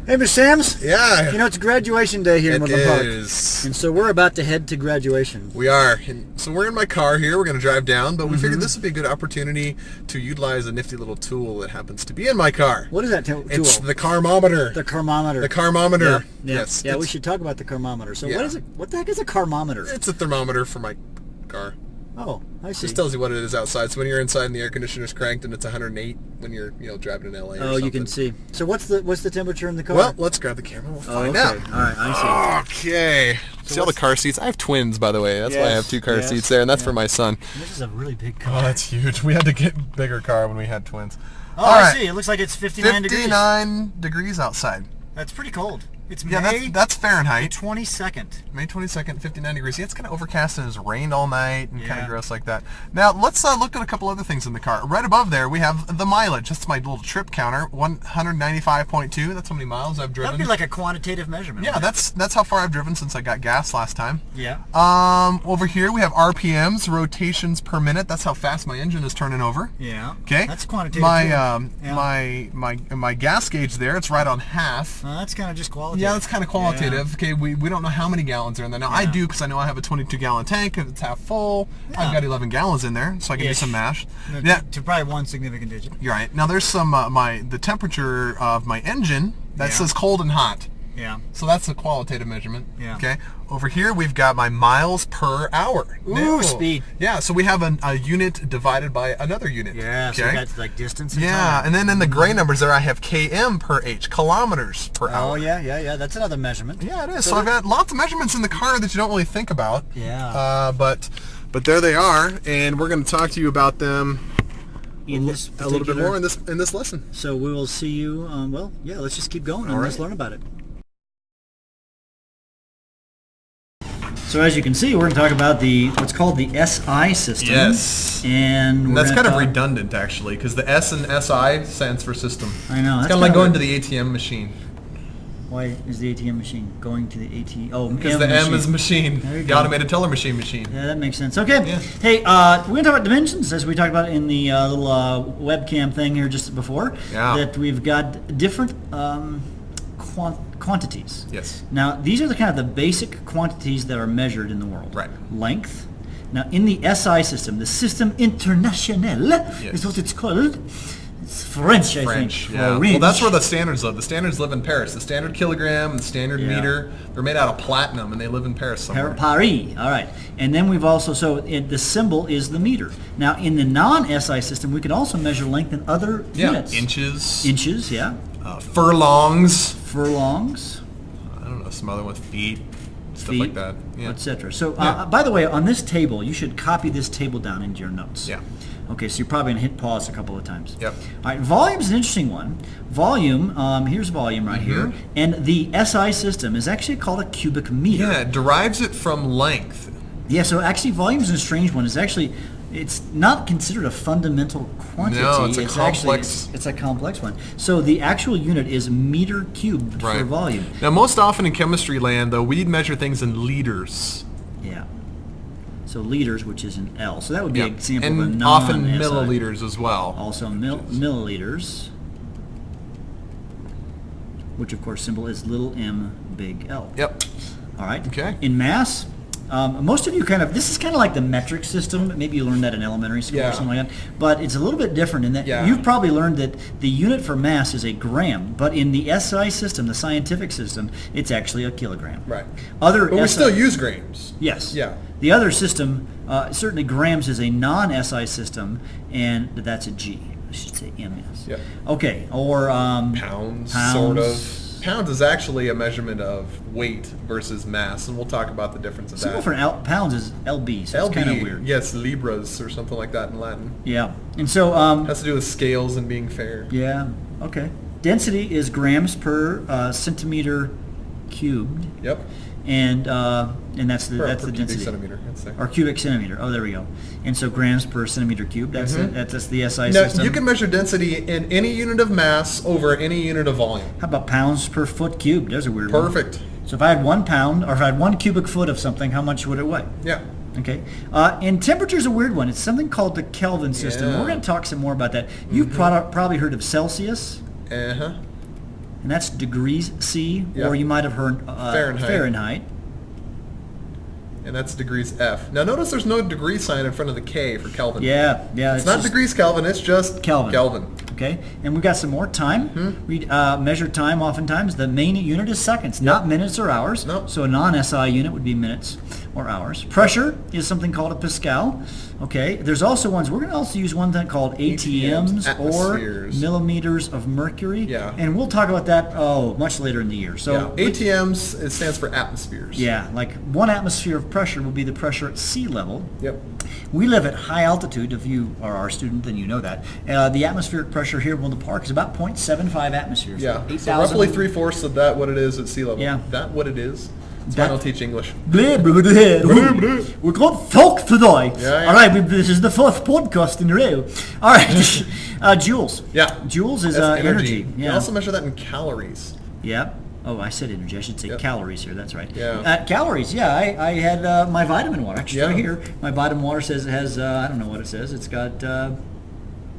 Hey, Miss Sams. Yeah. You know, it's graduation day here in Woodland Park. It is. And so we're about to head to graduation. We are. And so we're in my car here. We're going to drive down, but we figured this would be a good opportunity to utilize a nifty little tool that happens to be in my car. What is that tool? It's the carmometer. The carmometer. The carmometer. Yeah. Yes. Yeah, we should talk about the carmometer. So Yeah. what is it? What the heck is a carmometer? It's a thermometer for my car. Oh, I see. Just tells you what it is outside. So when you're inside and the air conditioner's cranked and it's 108 when you're driving in LA. Oh, you can see. So what's the temperature in the car? Well, let's grab the camera. We'll find out. All right, I see. Okay. See all the car seats? I have twins, by the way. That's why I have two car seats there, and that's for my son. This is a really big car. Oh, that's huge. We had to get a bigger car when we had twins. Oh, I see. It looks like it's 59 degrees. 59 degrees outside. That's pretty cold. It's May. That's Fahrenheit. 22nd. May 22nd, 59 degrees. Yeah, it's kind of overcast and it's rained all night and kind of gross like that. Now, let's look at a couple other things in the car. Right above there, we have the mileage. That's my little trip counter, 195.2. That's how many miles I've driven. That'd be like a quantitative measurement. Yeah, that's how far I've driven since I got gas last time. Yeah. Over here, we have RPMs, rotations per minute. That's how fast my engine is turning over. Yeah. Okay. That's quantitative. My gas gauge there, it's right on half. That's kind of just qualitative. Yeah, that's kind of qualitative. Okay, we don't know how many gallons are in there. Now, I do because I know I have a 22-gallon tank. If it's half full, I've got 11 gallons in there, so I can do some mash. To probably one significant digit. You're right. Now, there's some, the temperature of my engine that says cold and hot. Yeah. So that's a qualitative measurement. Yeah. Okay. Over here, we've got my miles per hour. Ooh, speed. Yeah, so we have a unit divided by another unit. Yeah, so that's like distance and time. And then in the gray numbers there, I have km per h, kilometers per hour. Oh, yeah. That's another measurement. Yeah, it is. So I've got lots of measurements in the car that you don't really think about. Yeah. But there they are, and we're going to talk to you about them in this a little bit more in this lesson. So we will see you. Let's just keep going and let's learn about it. So as you can see, we're going to talk about what's called the SI system. Yes. And that's kind of redundant, actually, because the S and SI stands for system. I know. It's kind of like going to the ATM machine. Why is the ATM machine going to the ATM? Oh, because the M is machine. The automated teller machine. Yeah, that makes sense. Okay. Yeah. Hey, we're going to talk about dimensions, as we talked about in the little webcam thing here just before. Yeah. That we've got different quantities. Yes. Now, these are the kind of the basic quantities that are measured in the world. Right. Length. Now, in the SI system, the System International is what it's called. It's French, I think. Yeah. Well, that's where the standards live. The standards live in Paris. The standard kilogram and the standard meter, they're made out of platinum, and they live in Paris somewhere. Paris. All right. And then we've also, the symbol is the meter. Now, in the non-SI system, we can also measure length in other units. Inches. Inches, yeah. Furlongs. Furlongs. I don't know, some other ones, feet, stuff like that. Yeah. Etc. So, by the way, on this table, you should copy this table down into your notes. Yeah. Okay, so you're probably going to hit pause a couple of times. Yep. All right, volume is an interesting one. Volume, here's volume right here. And the SI system is actually called a cubic meter. Yeah, it derives it from length. Yeah, so actually volume is a strange one. It's not considered a fundamental quantity. No, it's a complex. It's a complex one. So the actual unit is meter cubed for volume. Now, most often in chemistry land, though, we'd measure things in liters. Yeah. So liters, which is an L. So that would be an example and of a non-SI. often milliliters as well. Also milliliters, which of course symbol is little m, big L. Yep. All right. Okay. In mass, most of you this is kind of like the metric system. Maybe you learned that in elementary school or something like that. But it's a little bit different in that you've probably learned that the unit for mass is a gram. But in the SI system, the scientific system, it's actually a kilogram. Right. But we still use grams. Yes. Yeah. The other system, certainly grams is a non-SI system, and that's a G. I should say MS. Yep. Okay. Or pounds, sort of. Pounds is actually a measurement of weight versus mass, and we'll talk about the difference of that. Symbol for pounds is lb, so it's kind of weird. Yes, libras or something like that in Latin. Yeah, and so has to do with scales and being fair. Yeah. Okay. Density is grams per centimeter cubed. Yep. And that's the density. Cubic centimeter. Or cubic centimeter. Oh, there we go. And so grams per centimeter cubed. That's that's the SI now, system. You can measure density in any unit of mass over any unit of volume. How about pounds per foot cubed? There's a weird one. Perfect. So if I had 1 pound, or if I had 1 cubic foot of something, how much would it weigh? Yeah. Okay. And temperature is a weird one. It's something called the Kelvin system. Yeah. We're going to talk some more about that. You've probably heard of Celsius. Uh-huh. and that's degrees C, Yep. or you might have heard Fahrenheit. And that's degrees F. Now notice there's no degree sign in front of the K for Kelvin. Yeah. It's not degrees Kelvin, it's just Kelvin. Okay, and we've got some more time. We measure time oftentimes. The main unit is seconds, not minutes or hours. Nope. So a non-SI unit would be minutes or hours. Pressure is something called a Pascal. Okay, there's also ones, we're going to also use one thing called ATMs or millimeters of mercury. Yeah. And we'll talk about that, much later in the year. So ATMs, it stands for atmospheres. Yeah, like 1 atmosphere of pressure would be the pressure at sea level. Yep. We live at high altitude. If you are our student, then you know that. The atmospheric pressure here in Winter Park is about 0.75 atmospheres. Yeah, so roughly 3/4 of that what it is at sea level. Yeah. That what it is. That's why I don't teach English. We're called folk today. Yeah. All right, this is the 4th podcast in a row. All right, joules. Yeah. Joules is That's energy. You also measure that in calories. Yeah. Oh, I said energy. I should say calories here. That's right. Yeah. Calories. Yeah, I had my vitamin water. Actually, right here, my vitamin water says it has. I don't know what it says. It's got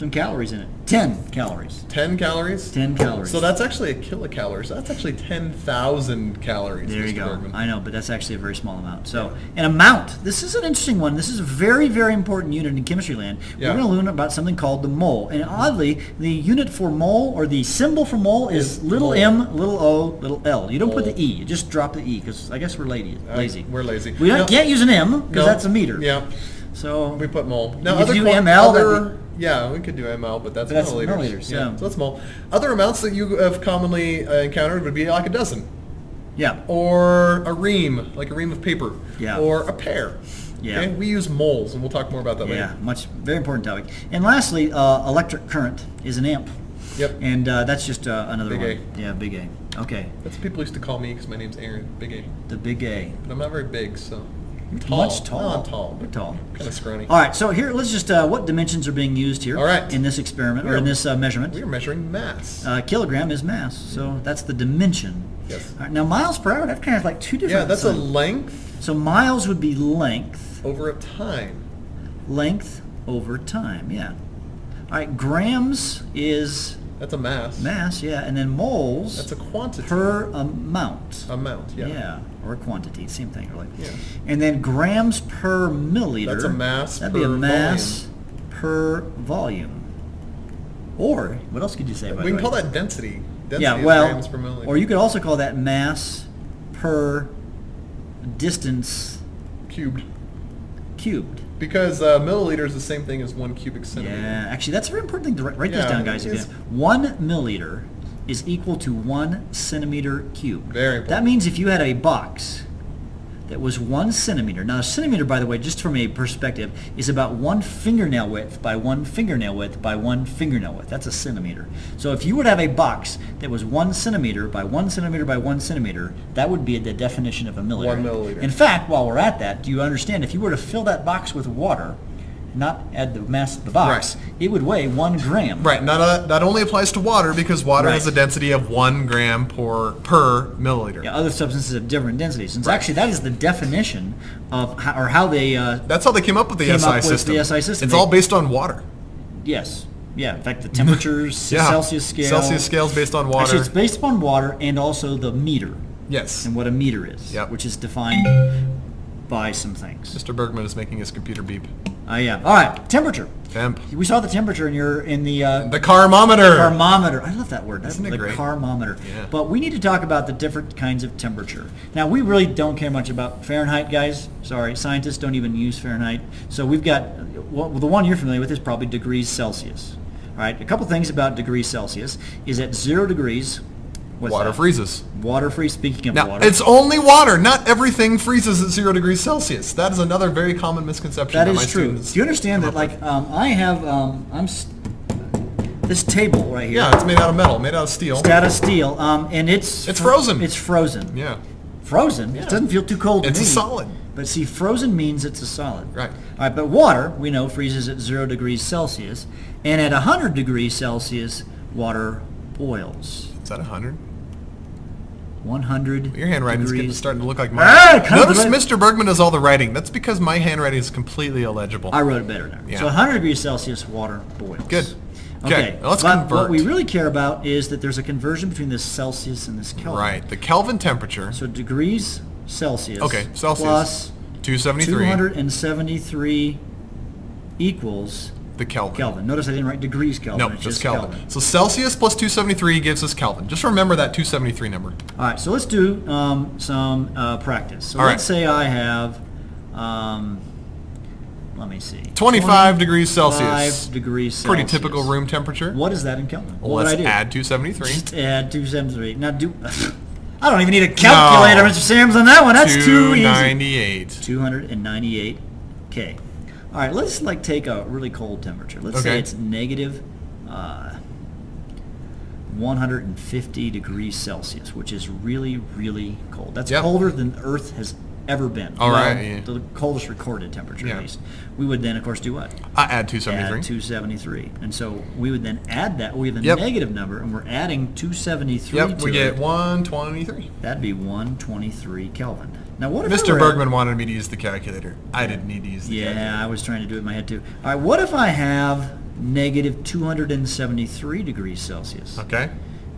some calories in it. 10 calories. 10 calories? 10 calories. So that's actually a kilocalorie. So that's actually 10,000 calories. There you Mr. go. Bergman. I know, but that's actually a very small amount. So, an amount. This is an interesting one. This is a very, very important unit in chemistry land. Yeah. We're going to learn about something called the mole. And oddly, the unit for mole, or the symbol for mole, is little mole. m, little o, little l. You don't Mole. put the e. You just drop the e, because I guess we're lazy. We're lazy. We can't use an m, because that's a meter. Yeah. So We put mole. Now, if you do ml, yeah, we could do ml, but that's milliliters. Milliliters, yeah. So that's mole. Other amounts that you have commonly encountered would be like a dozen. Yeah. Or a ream, like a ream of paper. Yeah. Or a pair. Yeah. Okay? We use moles, and we'll talk more about that later. Yeah, very important topic. And lastly, electric current is an amp. Yep. And that's just another Big one. A. Yeah, big A. Okay. That's what people used to call me because my name's Aaron. Big A. The big A. But I'm not very big, so. Much tall. No, I'm tall. We're tall. Kind of scrawny. All right, so here, let's just, what dimensions are being used here All right. in this experiment, or in this measurement? We are measuring mass. Kilogram is mass, so that's the dimension. Yes. All right, now, miles per hour, that's kind of like two different... Yeah, that's a length. So miles would be length. Over a time. Length over time, yeah. All right, grams is... That's a mass. Mass, yeah, and then moles... That's a quantity. Per amount. Amount, yeah. Yeah, or a quantity, same thing, really. Yeah. And then grams per milliliter. That's a mass That'd per be a mass per volume. Or, what else could you say about that? We can call that density. Density yeah, is well, grams per milliliter. or you could also call that mass per distance cubed. Cubed. Because milliliter is the same thing as 1 cubic centimeter. Yeah, actually, that's a very important thing to write this down, guys. Again. 1 milliliter is equal to 1 centimeter cubed. Very important. That means if you had a box that was 1 centimeter. Now, a centimeter, by the way, just from a perspective, is about 1 fingernail width by 1 fingernail width by 1 fingernail width. That's a centimeter. So if you would have a box that was 1 centimeter by 1 centimeter by 1 centimeter, that would be the definition of a milliliter. 1 milliliter. In fact, while we're at that, do you understand if you were to fill that box with water, not add the mass of the box, it would weigh 1 gram. Right. That only applies to water because water has a density of 1 gram per milliliter. Yeah, other substances have different densities. And actually, that is the definition of how they... That's how they came up with the SI system. It's all based on water. Yes. Yeah, in fact, the temperatures, Celsius scale. Celsius scale is based on water. Actually, it's based upon water and also the meter. Yes. And what a meter is, which is defined by some things. Mr. Bergman is making his computer beep. Yeah. All right, temperature. Temp. We saw the temperature in the carmometer. Carmometer. I love that word. Isn't it great? The carmometer. Yeah. But we need to talk about the different kinds of temperature. Now, we really don't care much about Fahrenheit, guys. Sorry, scientists don't even use Fahrenheit. So we've got, well, the one you're familiar with is probably degrees Celsius. All right, a couple things about degrees Celsius is at 0 degrees, water freezes. Water freezes. Speaking of now, water. It's only water. Not everything freezes at 0 degrees Celsius. That is another very common misconception. That is true. Do you understand that, like, I have, this table right here. Yeah, it's made out of metal, made out of steel. It's out of steel, and it's frozen. It's frozen. Yeah. Frozen? Yeah. It doesn't feel too cold to me. It's a solid. But see, frozen means it's a solid. Right. All right, but water, we know, freezes at 0 degrees Celsius, and at 100 degrees Celsius, water boils. Is that 100? 100 Your handwriting's degrees. starting to look like mine. Notice Mr. Bergman does all the writing. That's because my handwriting is completely illegible. I wrote it better now. Yeah. So 100 degrees Celsius, water boils. Good. Okay, let's but convert. what we really care about is that there's a conversion between this Celsius and this Kelvin. Right, the Kelvin temperature. So degrees Celsius. Okay, Celsius. Plus 273. 273 equals the Kelvin. Kelvin. Notice I didn't write degrees Kelvin. No, it's just Kelvin. So Celsius plus 273 gives us Kelvin. Just remember that 273 number. All right, so let's do some practice. So let's say I have, let me see. 25 degrees Celsius. 25 degrees Celsius. Pretty typical room temperature. What is that in Kelvin? Well, let's add 273. Just add 273. Now I don't even need a calculator, Mr. Sams, on that one. That's too easy. 298. 298 K. All right, let's take a really cold temperature. Let's say it's negative 150 degrees Celsius, which is really, really cold. That's colder than Earth has ever been. All right. The coldest recorded temperature, at least. We would then, of course, do what? Add 273. Add 273. And so we would then add that. We have a negative number, and we're adding 273 to it. We get 123. That'd be 123 Kelvin. Now, what if Mr. Bergman wanted me to use the calculator. I didn't need to use the calculator. Yeah, I was trying to do it in my head, too. All right, what if I have negative 273 degrees Celsius? Okay.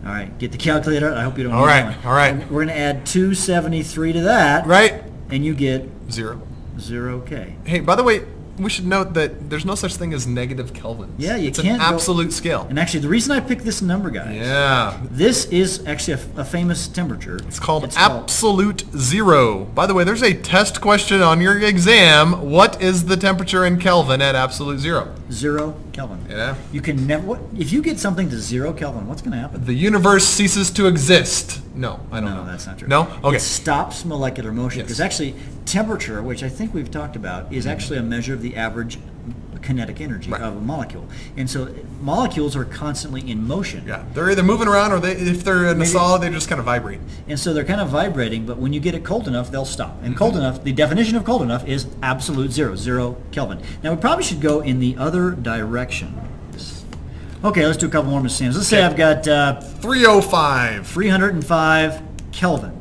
All right, get the calculator out. I hope you don't need one. All right. We're going to add 273 to that. Right. And you get 0. 0K. Hey, by the way, we should note that the's no such thing as negative Kelvins. Yeah, you it's can't. It's an absolute scale. And actually, the reason I picked this number, guys. Yeah. This is actually a famous temperature. It's called absolute zero. By the way, there's a test question on your exam. What is the temperature in Kelvin at absolute zero? 0 Kelvin. Yeah. You can never. If you get something to 0 Kelvin, what's going to happen? The universe ceases to exist. No, I don't know. No, that's not true. No? Okay. It stops molecular motion because actually temperature, which I think we've talked about, is actually a measure of the average kinetic energy of a molecule. And so molecules are constantly in motion. Yeah, they're either moving around or if they're in a solid, they just kind of vibrate. And so they're kind of vibrating, but when you get it cold enough, they'll stop. And cold enough, the definition of cold enough is absolute zero, 0 Kelvin. Now we probably should go in the other direction. Okay, let's do a couple more, Mr. Sams. Let's say I've got 305. 305 Kelvin.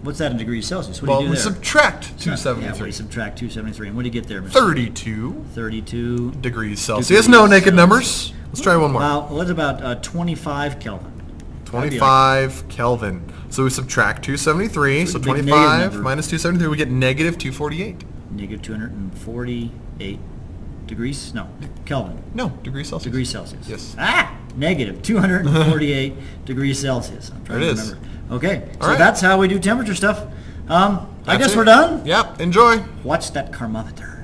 What's that in degrees Celsius? What do you do there? Subtract 273. Yeah, we subtract 273. And what do you get there, Mr. 32. 32 degrees Celsius. No naked numbers. Let's try one more. Well, what about 25 Kelvin? 25 Kelvin. So we subtract 273. So 25 minus 273, we get negative 248. Negative 248 degrees? No, Kelvin. No, degrees Celsius. Degrees Celsius. Yes. Negative 248 degrees Celsius. I'm trying to remember. Okay, so that's how we do temperature stuff. I guess we're done. Yep, enjoy. Watch that thermometer.